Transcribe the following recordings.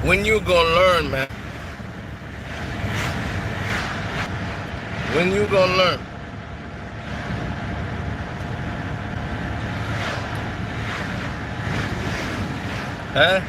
When you gonna learn, man? When you gonna learn? Huh?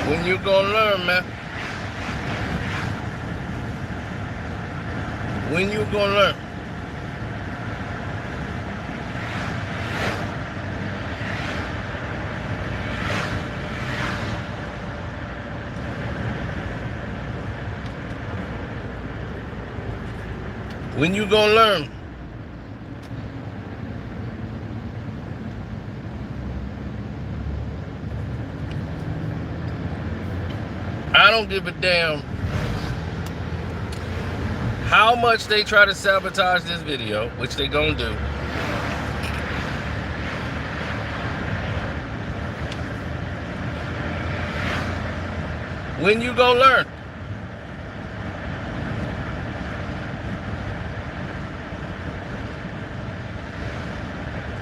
When you gonna learn, man? When you gonna learn? When you gonna learn? I don't give a damn how much they try to sabotage this video, which they gonna do. When you gonna learn?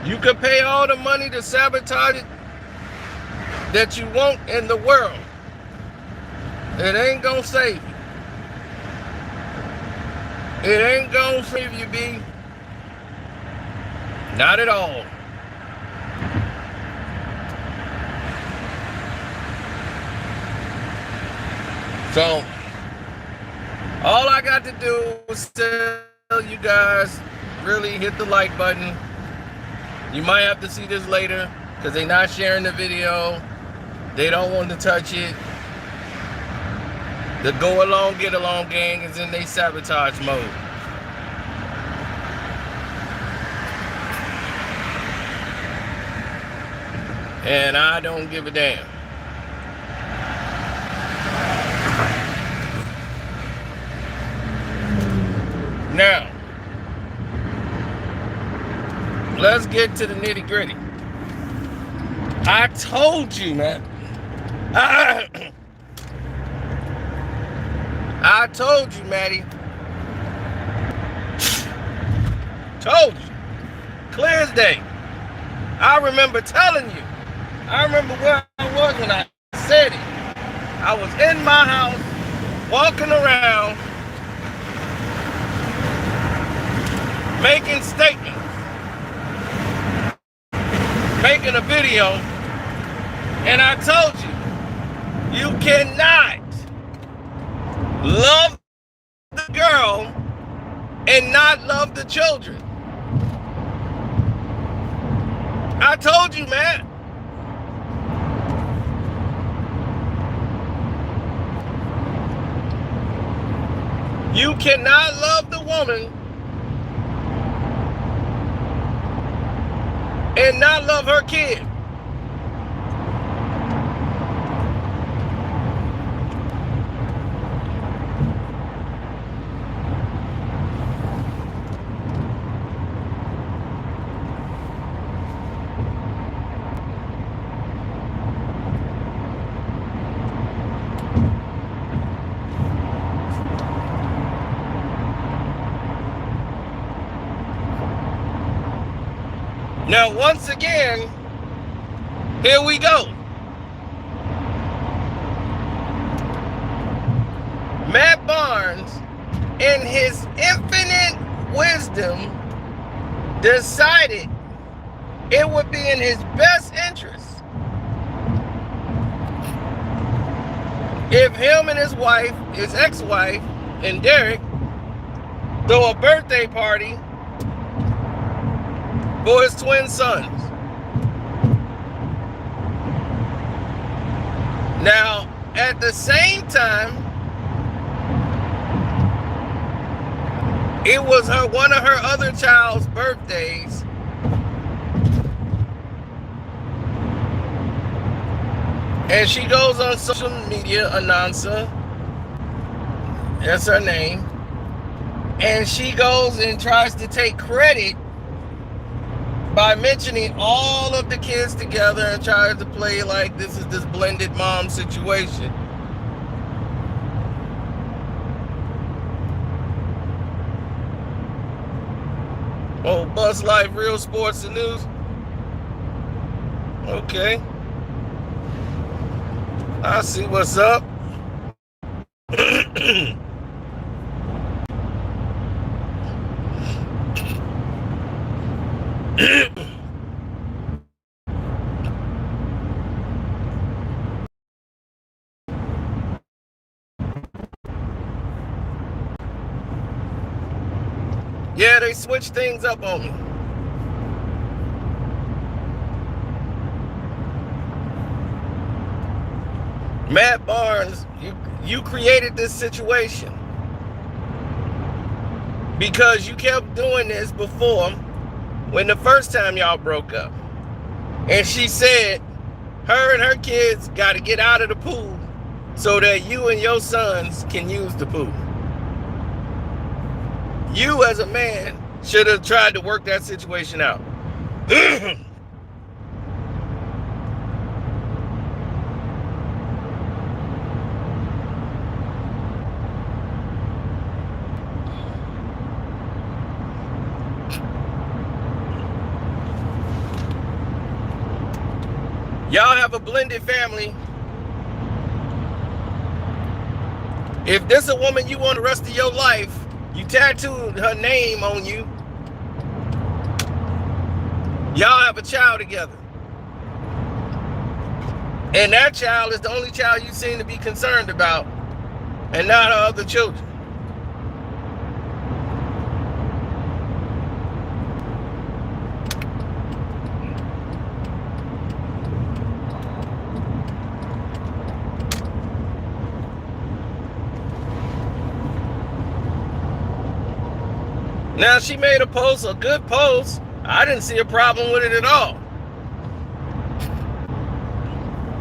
You can pay all the money to sabotage it that you want in the world. It ain't gonna save you. It ain't gonna save you, B. Not at all. So, all I got to do is tell you guys, really hit the like button. You might have to see this later because they're not sharing the video. They don't want to touch it. The go along, get along gang is in their sabotage mode. And I don't give a damn. Now, let's get to the nitty gritty. I told you, man. I told you, Maddie. Told you. Clear as day. I remember telling you. I remember where I was when I said it. I was in my house, walking around, making statements, making a video, and I told you, you cannot love the girl and not love the children. I told you, man. You cannot love the woman and not love her kid. Now, once again, here we go. Matt Barnes, in his infinite wisdom, decided it would be in his best interest if him and his wife, his ex-wife, and Derek throw a birthday party for his twin sons. Now, at the same time, it was one of her other child's birthdays. And she goes on social media, Anansa, that's her name, and she goes and tries to take credit by mentioning all of the kids together and tries to play like this is this blended mom situation. Oh, Bus Life, Real Sports and News. Okay. I see what's up. Yeah, they switched things up on me. Matt Barnes, you created this situation because you kept doing this before when the first time y'all broke up. And she said her and her kids got to get out of the pool so that you and your sons can use the pool. You as a man should have tried to work that situation out. Y'all have a blended family. If this is a woman you want the rest of your life, you tattooed her name on you. Y'all have a child together. And that child is the only child you seem to be concerned about, and not her other children. Now, she made a post, a good post. I didn't see a problem with it at all.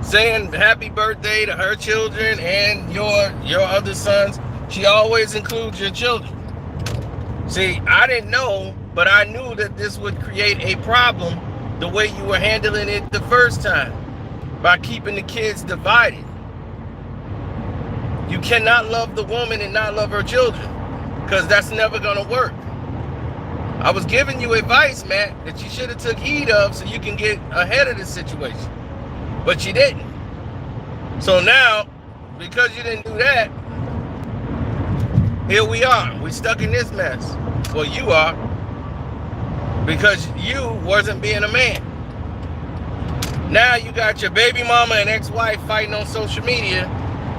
Saying happy birthday to her children and your other sons. She always includes your children. See, I didn't know, but I knew that this would create a problem the way you were handling it the first time, by keeping the kids divided. You cannot love the woman and not love her children, because that's never going to work. I was giving you advice, Matt, that you should have took heed of so you can get ahead of this situation. But you didn't. So now, because you didn't do that, here we are. We're stuck in this mess. Well, you are. Because you wasn't being a man. Now you got your baby mama and ex-wife fighting on social media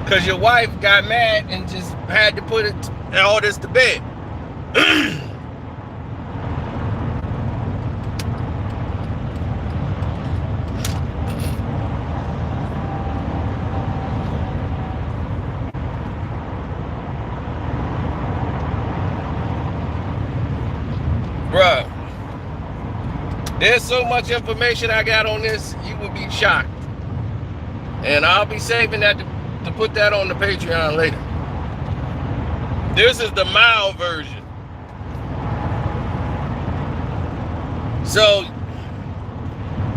because your wife got mad and just had to put all this to bed. Bruh, there's so much information I got on this, you would be shocked. And I'll be saving that to put that on the Patreon later. This is the mild version. So,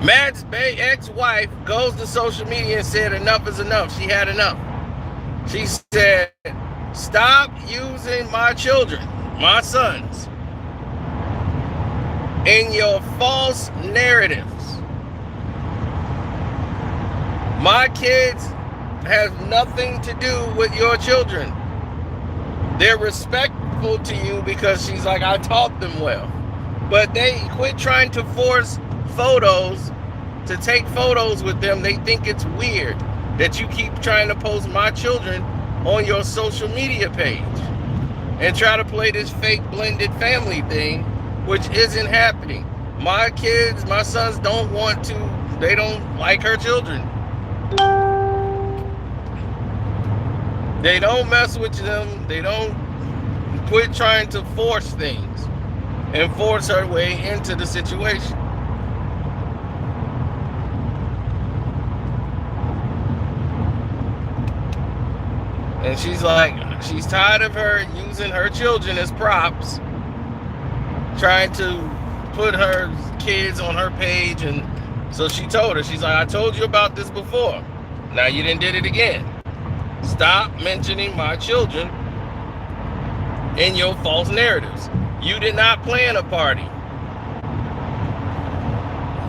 Matt's ex-wife goes to social media and said enough is enough. She had enough. She said, stop using my children, my sons, in your false narratives. My kids have nothing to do with your children. They're respectful to you because she's like, I taught them well. But they quit trying to force photos, to take photos with them. They think it's weird that you keep trying to post my children on your social media page and try to play this fake blended family thing, which isn't happening. My kids, my sons don't want to, they don't like her children. They don't mess with them. They don't quit trying to force things and force her way into the situation. And she's like, she's tired of her using her children as props, trying to put her kids on her page. And so she told her, she's like, I told you about this before. Now you done did it again. Stop mentioning my children in your false narratives. You did not plan a party.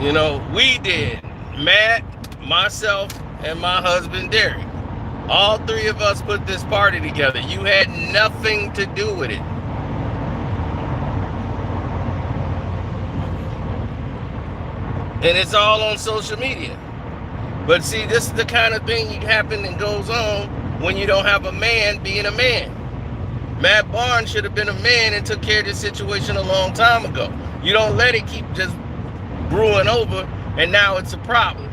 You know, we did. Matt, myself, and my husband Derek. All three of us put this party together. You had nothing to do with it. And it's all on social media. But see, this is the kind of thing that happens and goes on when you don't have a man being a man. Matt Barnes should have been a man and took care of this situation a long time ago. You don't let it keep just brewing over, and now it's a problem.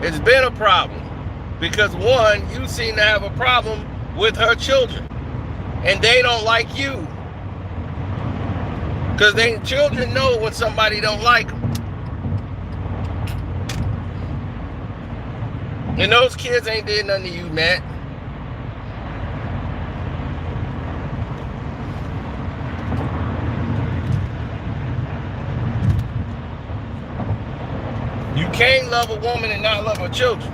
It's been a problem because, one, you seem to have a problem with her children, and they don't like you. Because children know when somebody don't like them. And those kids ain't did nothing to you, Matt. You can't love a woman and not love her children.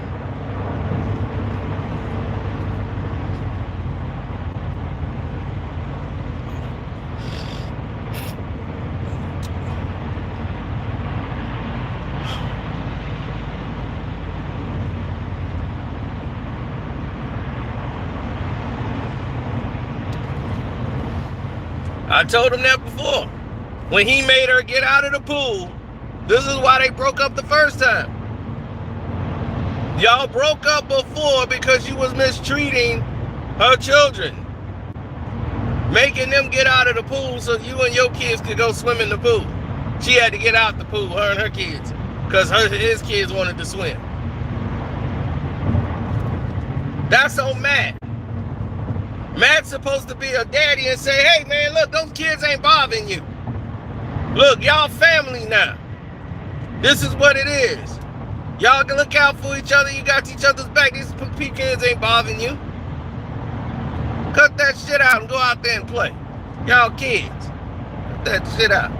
I told him that before. When he made her get out of the pool, this is why they broke up the first time. Y'all broke up before because you was mistreating her children. Making them get out of the pool so you and your kids could go swim in the pool. She had to get out the pool, her and her kids, because his kids wanted to swim. That's on Matt. Matt's supposed to be a daddy and say, hey man, look, those kids ain't bothering you. Look, y'all family now. This is what it is. Y'all can look out for each other. You got each other's back. These kids ain't bothering you. Cut that shit out and go out there and play. Y'all kids. Cut that shit out.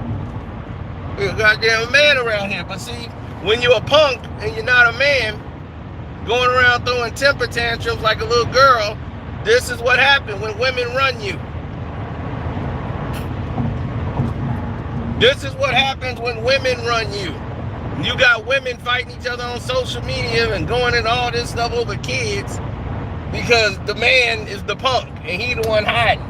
You're a goddamn man around here. But see, when you're a punk and you're not a man, going around throwing temper tantrums like a little girl, this is what happens when women run you. This is what happens when women run you. You got women fighting each other on social media and going into all this stuff over kids because the man is the punk and he the one hiding.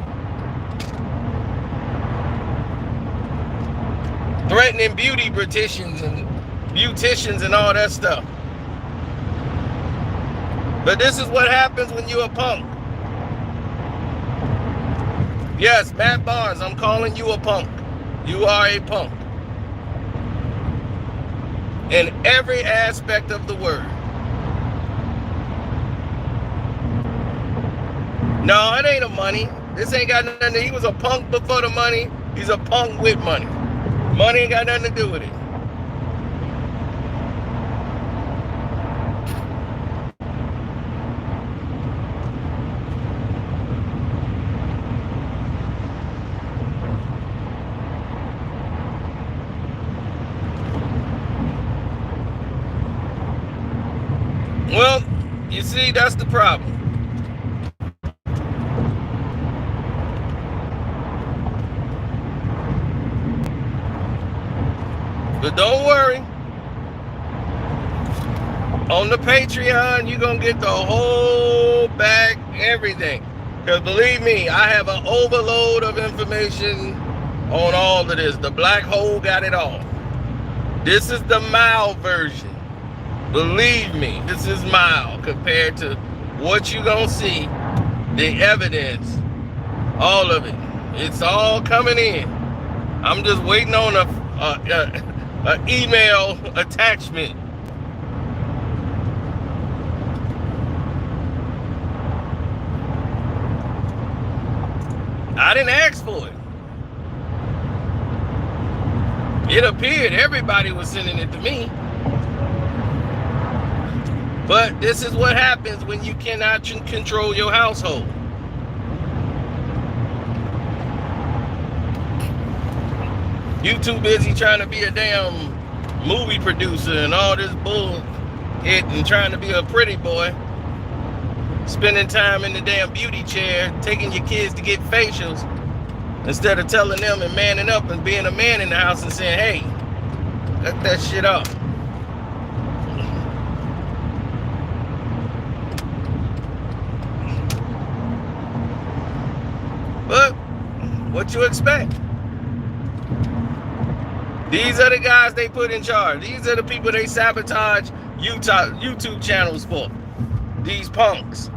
Threatening beauticians and all that stuff. But this is what happens when you're a punk. Yes, Matt Barnes, I'm calling you a punk. You are a punk. In every aspect of the word. No, it ain't a money. This ain't got nothing to do. He was a punk before the money. He's a punk with money. Money ain't got nothing to do with it. Well, you see, that's the problem. But don't worry. On the Patreon, you're going to get the whole bag, everything. Because believe me, I have an overload of information on all of this. The black hole got it all. This is the mild version. Believe me, this is mild compared to what you're going to see, the evidence, all of it. It's all coming in. I'm just waiting on a email attachment. I didn't ask for it. It appeared everybody was sending it to me. But this is what happens when you cannot control your household. You too busy trying to be a damn movie producer and all this bullshit and trying to be a pretty boy. Spending time in the damn beauty chair, taking your kids to get facials, instead of telling them and manning up and being a man in the house and saying, hey, cut that shit off. What you expect? These are the guys they put in charge. These are the people they sabotage YouTube channels for. These punks.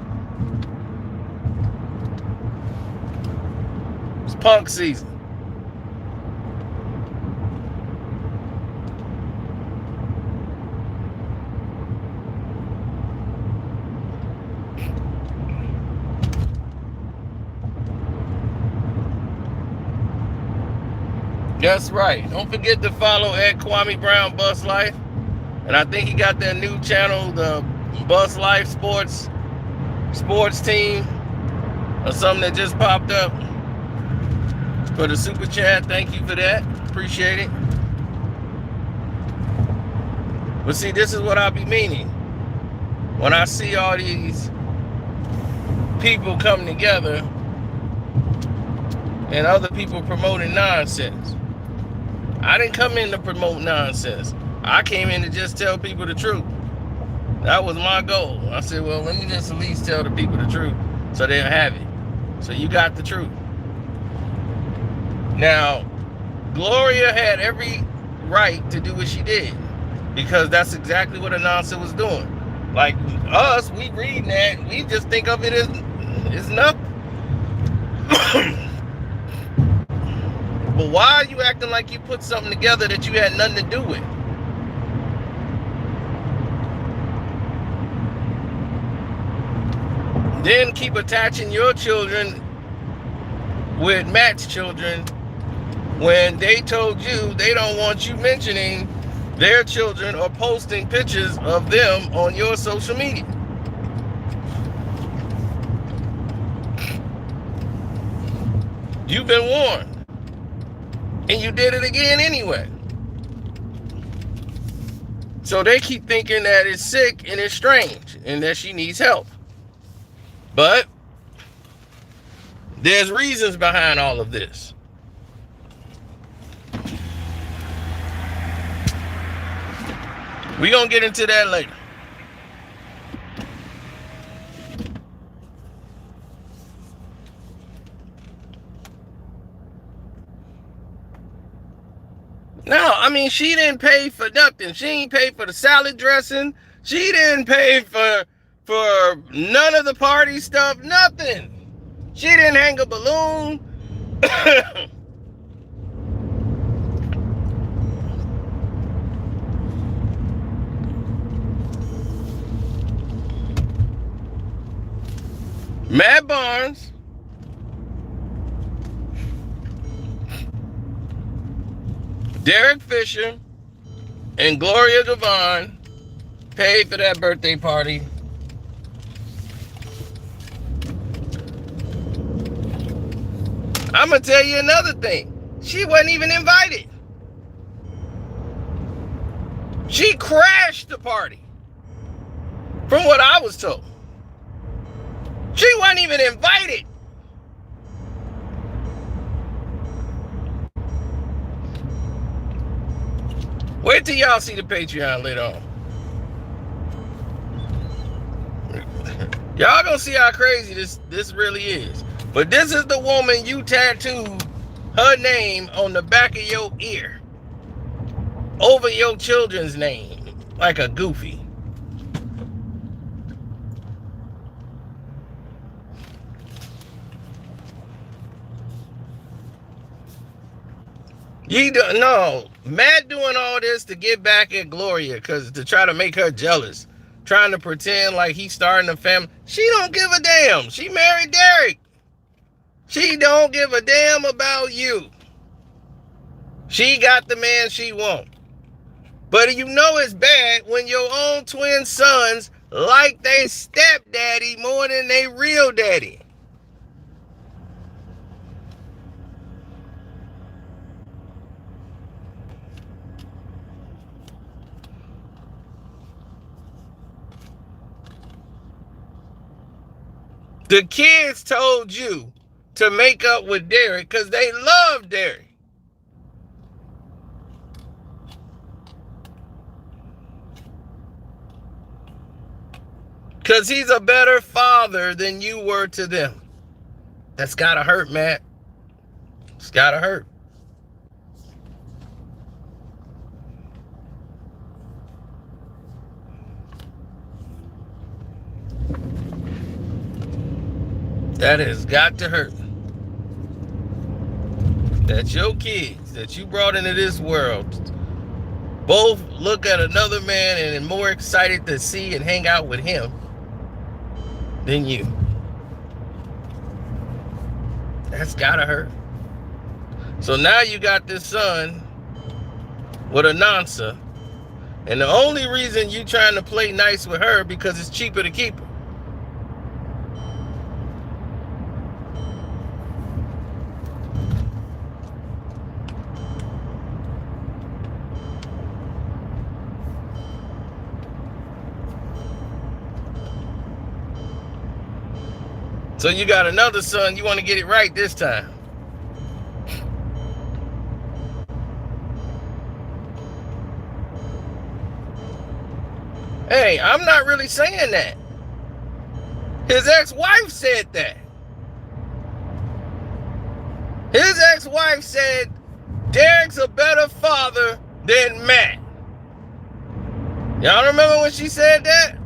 It's punk season. That's right. Don't forget to follow at Kwame Brown Bus Life. And I think he got that new channel, the Bus Life Sports Team, or something that just popped up. For the super chat, thank you for that. Appreciate it. But see, this is what I be meaning. When I see all these people come together and other people promoting nonsense. I didn't come in to promote nonsense. I came in to just tell people the truth. That was my goal. I said, well, let me just at least tell the people the truth so they'll have it. So you got the truth. Now, Gloria had every right to do what she did because that's exactly what Anansa was doing. Like us, we read that, we just think of it as nothing. But why are you acting like you put something together that you had nothing to do with? Then keep attaching your children with Matt's children when they told you they don't want you mentioning their children or posting pictures of them on your social media. You've been warned. And you did it again anyway. So they keep thinking that it's sick and it's strange and that she needs help. But there's reasons behind all of this. We're going to get into that later. No, I mean, she didn't pay for nothing. She ain't paid for the salad dressing. She didn't pay for none of the party stuff, nothing. She didn't hang a balloon. Matt Barnes Derek Fisher and Gloria Devon paid for that birthday party. I'm going to tell you another thing. She wasn't even invited. She crashed the party, from what I was told. She wasn't even invited. Wait till y'all see the Patreon later on. Y'all gonna see how crazy this really is. But this is the woman you tattooed her name on the back of your ear over your children's name like a goofy. No, Matt doing all this to get back at Gloria, to try to make her jealous, trying to pretend like he's starting a family. She don't give a damn. She married Derek. She don't give a damn about you. She got the man she wants. But you know it's bad when your own twin sons like they stepdaddy more than they real daddy. The kids told you to make up with Derek because they love Derek. Because he's a better father than you were to them. That's gotta hurt, Matt. It's gotta hurt. That has got to hurt. That your kids that you brought into this world both look at another man and are more excited to see and hang out with him than you. That's gotta hurt. So now you got this son with Anansa, and the only reason you trying to play nice with her because it's cheaper to keep her. So you got another son, you want to get it right this time. Hey, I'm not really saying that. His ex-wife said that. His ex-wife said Derek's a better father than Matt. Y'all remember when she said that?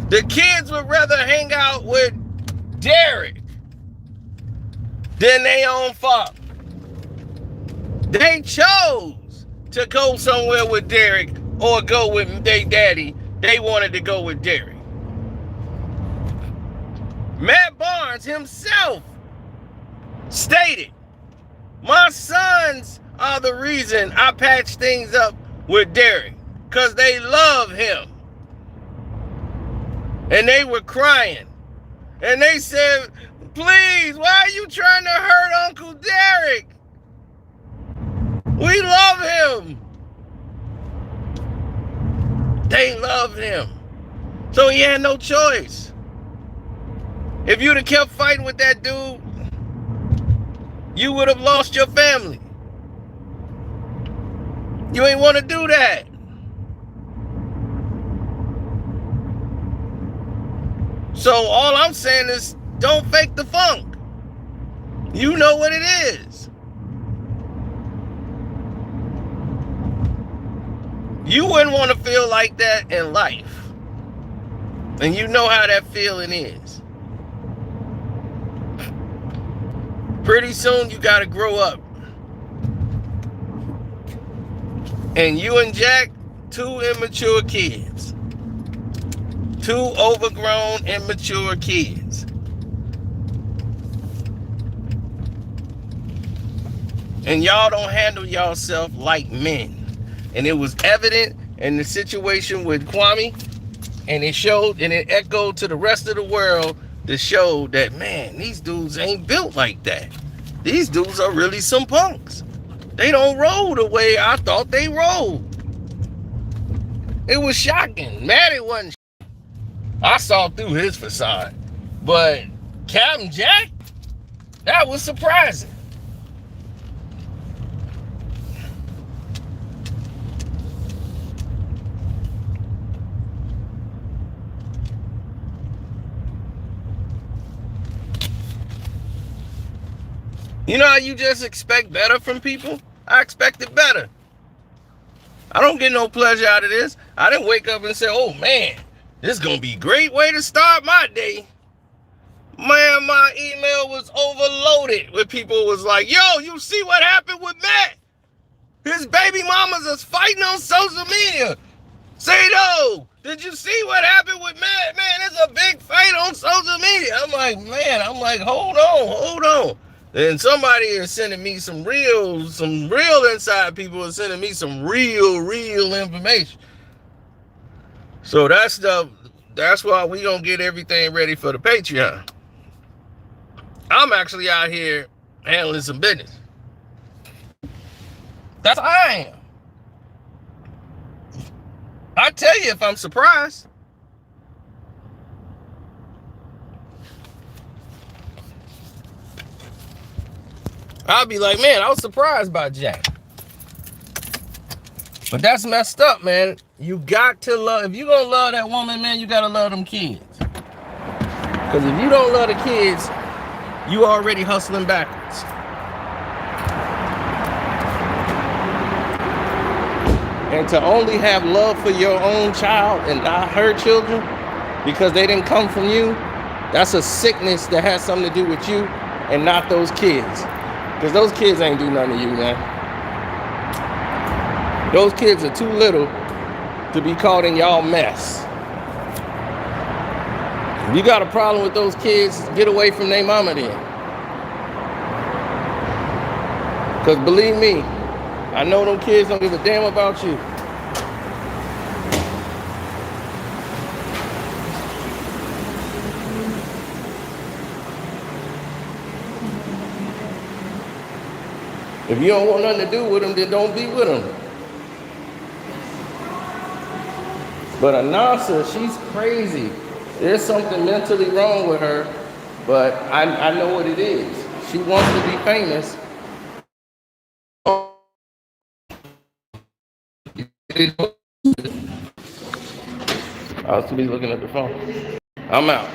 The kids would rather hang out with Derek than their own father. They chose to go somewhere with Derek or go with their daddy. They wanted to go with Derek. Matt Barnes himself stated, my sons are the reason I patched things up with Derek because they love him. And they were crying. And they said, please, why are you trying to hurt Uncle Derek? We love him. They love him. So he had no choice. If you'd have kept fighting with that dude, you would have lost your family. You ain't want to do that. So all I'm saying is don't fake the funk. You know what it is. You wouldn't want to feel like that in life. And you know how that feeling is. Pretty soon you got to grow up. And you and Jack, two immature kids. Two overgrown, immature kids. And y'all don't handle yourself like men. And it was evident in the situation with Kwame. And it showed and it echoed to the rest of the world to show that, man, these dudes ain't built like that. These dudes are really some punks. They don't roll the way I thought they rolled. It was shocking. Maddie wasn't. I saw through his facade. But Captain Jack, that was surprising. You know how you just expect better from people? I expected better. I don't get no pleasure out of this. I didn't wake up and say, oh man, this is going to be a great way to start my day. Man, my email was overloaded with people was like, yo, you see what happened with Matt? His baby mamas is fighting on social media. Say no, did you see what happened with Matt? Man, it's a big fight on social media. I'm like, hold on. And somebody is sending me some real inside people are sending me some real information. So that's why we gonna get everything ready for the Patreon. I'm actually out here handling some business. That's how I am. I tell you if I'm surprised. I'll be like, man, I was surprised by Jack. But that's messed up, man. You got to love, if you're going to love that woman, man, you got to love them kids. Because if you don't love the kids, you already hustling backwards. And to only have love for your own child and not her children because they didn't come from you, that's a sickness that has something to do with you and not those kids. Because those kids ain't do nothing to you, man. Those kids are too little to be caught in y'all mess. If you got a problem with those kids, get away from their mama then. Because believe me, I know them kids don't give a damn about you. If you don't want nothing to do with them, then don't be with them. But Anansa, she's crazy. There's something mentally wrong with her, but I know what it is. She wants to be famous. I was too busy looking at the phone. I'm out.